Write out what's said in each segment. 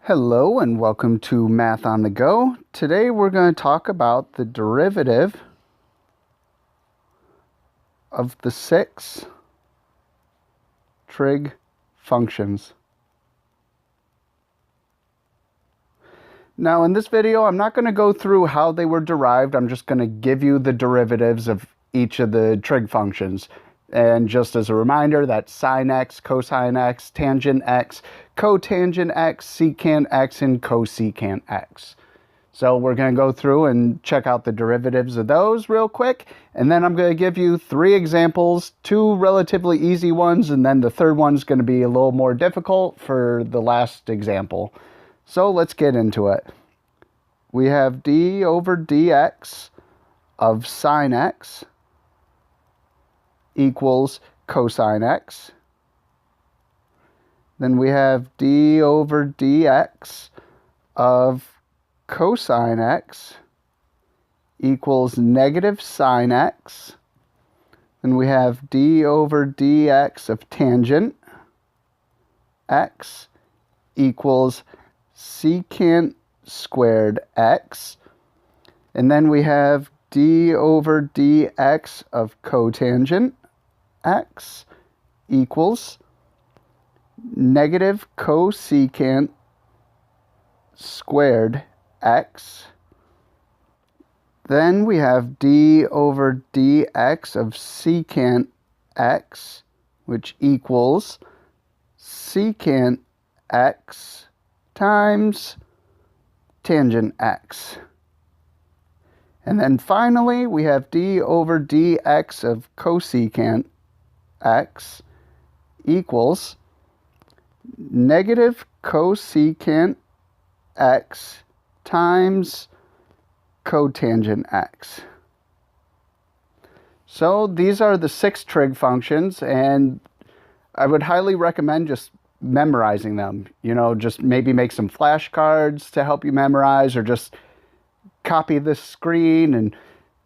Hello and welcome to Math on the Go. Today we're going to talk about the derivative of the 6 trig functions. Now in this video I'm not going to go through how they were derived. I'm just going to give you the derivatives of each of the trig functions. And just as a reminder, that's sine x, cosine x, tangent x, cotangent x, secant x, and cosecant x. So we're going to go through and check out the derivatives of those real quick. And then I'm going to give you 3 examples, 2 relatively easy ones, and then the third one's going to be a little more difficult for the last example. So let's get into it. We have d over dx of sine x equals cosine x. Then we have d over dx of cosine x equals negative sine x. Then we have d over dx of tangent x equals secant squared x. And then we have d over dx of cotangent x equals negative cosecant squared x. Then we have d over dx of secant x, which equals secant x times tangent x. And then finally, we have d over dx of cosecant x equals negative cosecant x times cotangent x. So these are the 6 trig functions, and I would highly recommend just memorizing them. You know, just maybe make some flashcards to help you memorize, or just copy this screen and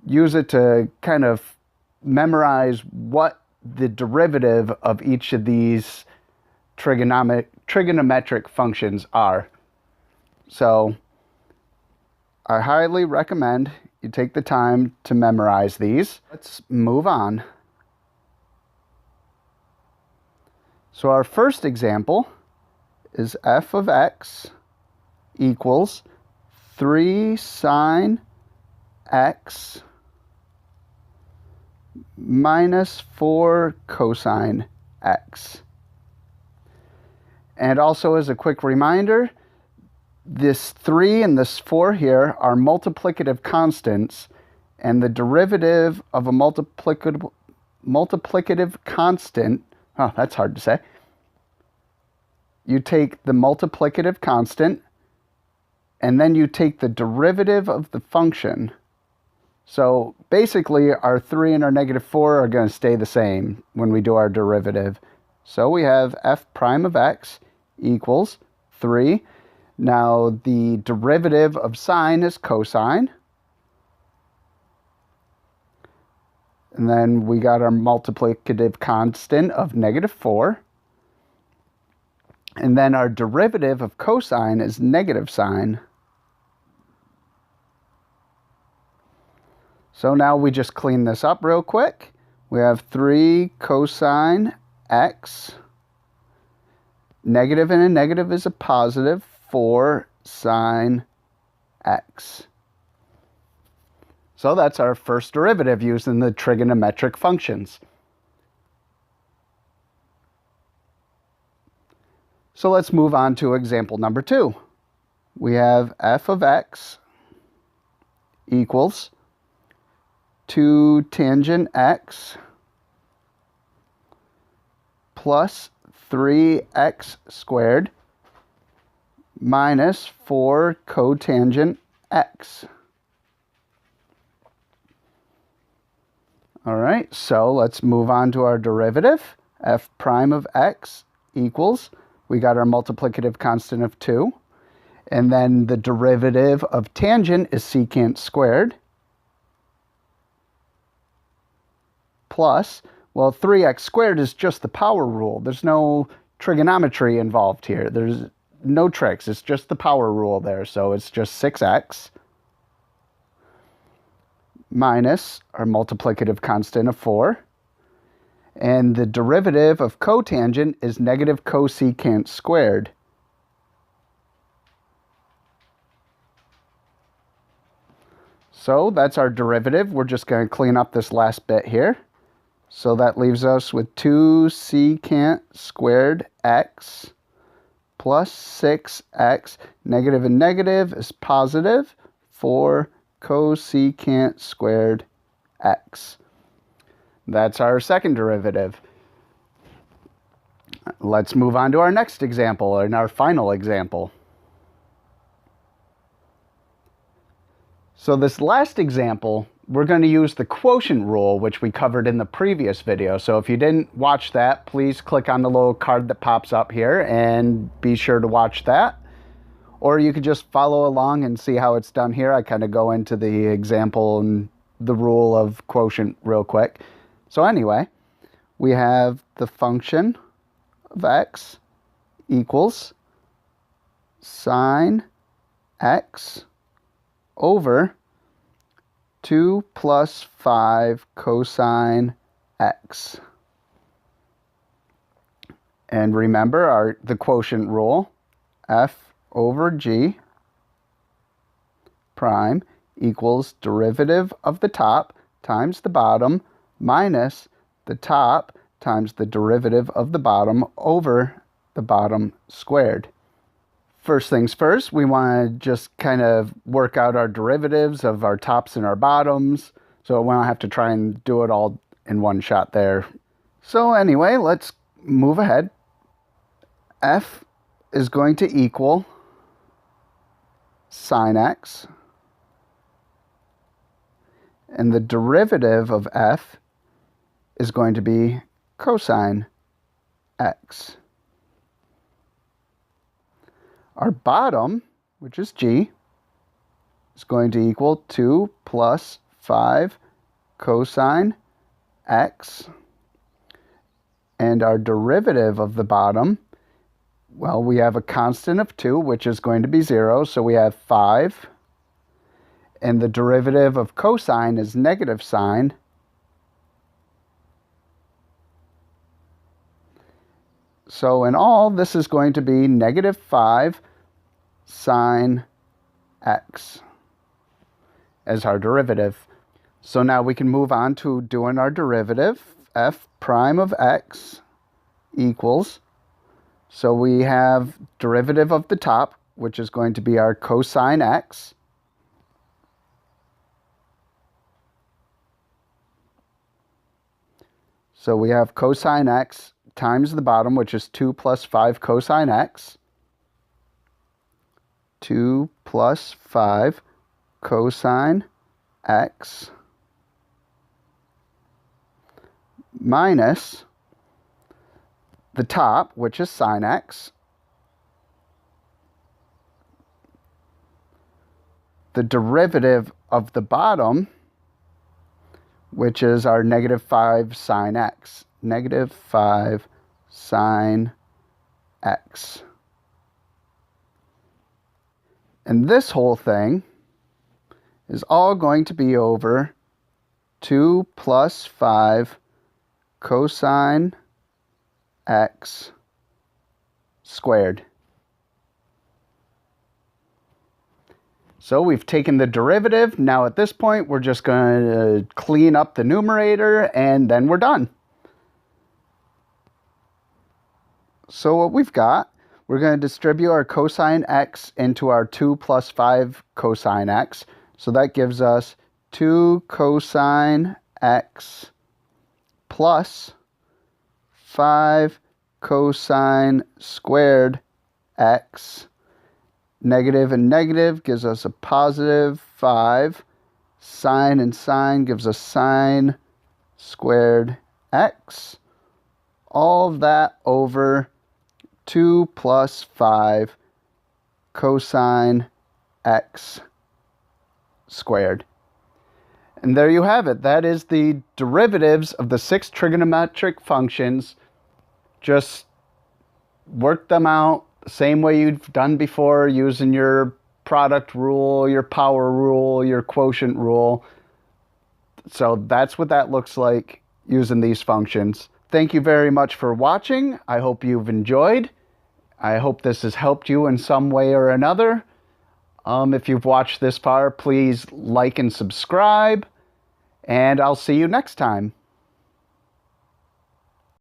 use it to kind of memorize what the derivative of each of these trigonometric functions are. So I highly recommend you take the time to memorize these. Let's move on. So our first example is f of x equals 3 sine x minus 4 cosine x. And also, as a quick reminder, this 3 and this 4 here are multiplicative constants, and the derivative of a multiplicative constant, oh, that's hard to say. You take the multiplicative constant, and then you take the derivative of the function. So basically, our 3 and our negative 4 are going to stay the same when we do our derivative. So we have f prime of x equals 3. Now the derivative of sine is cosine. And then we got our multiplicative constant of negative 4. And then our derivative of cosine is negative sine. So now we just clean this up real quick. We have 3 cosine x. Negative and a negative is a positive. 4 sine x. So that's our first derivative using the trigonometric functions. So let's move on to example number 2. We have f of x equals 2 tangent x plus 3x squared minus 4 cotangent x. All right, so let's move on to our derivative. F prime of x equals, we got our multiplicative constant of 2. And then the derivative of tangent is secant squared. Plus, well, 3x squared is just the power rule. There's no trigonometry involved here. There's no tricks. It's just the power rule there. So it's just 6x minus our multiplicative constant of 4. And the derivative of cotangent is negative cosecant squared. So that's our derivative. We're just going to clean up this last bit here. So that leaves us with 2 secant squared x plus 6x. Negative and negative is positive. 4 cosecant squared x. That's our second derivative. Let's move on to our next example, and our final example. So this last example, we're going to use the quotient rule, which we covered in the previous video. So if you didn't watch that, please click on the little card that pops up here and be sure to watch that. Or you could just follow along and see how it's done here. I kind of go into the example and the rule of quotient real quick. So anyway, we have the function of x equals sine x over 2 plus 5 cosine x. And remember the quotient rule, f over g prime equals derivative of the top times the bottom minus the top times the derivative of the bottom over the bottom squared. First things first, we want to just kind of work out our derivatives of our tops and our bottoms, so we don't have to try and do it all in one shot there. So anyway, let's move ahead. F is going to equal sine x, and the derivative of f is going to be cosine x. Our bottom, which is g, is going to equal 2 plus 5 cosine x. And our derivative of the bottom, well, we have a constant of 2, which is going to be 0, so we have 5. And the derivative of cosine is negative sine. So in all, this is going to be negative 5 sine x as our derivative. So now we can move on to doing our derivative. F prime of x equals, so we have derivative of the top, which is going to be our cosine x. So we have cosine x times the bottom, which is 2 plus 5 cosine x. 2 plus 5 cosine x minus the top, which is sine x. The derivative of the bottom, which is our negative 5 sine x. Negative 5 sine x. And this whole thing is all going to be over 2 plus 5 cosine x squared. So we've taken the derivative. Now at this point, we're just going to clean up the numerator and then we're done. So what we've got, we're going to distribute our cosine x into our 2 plus 5 cosine x. So that gives us 2 cosine x plus 5 cosine squared x. Negative and negative gives us a positive 5. Sine and sine gives us sine squared x. All of that over 2 plus 5 cosine x squared. And there you have it. That is the derivatives of the 6 trigonometric functions. Just work them out same way you've done before, using your product rule, your power rule, your quotient rule. So that's what that looks like using these functions. Thank you very much for watching. I hope you've enjoyed. I hope this has helped you in some way or another. If you've watched this far, please like and subscribe, and I'll see you next time.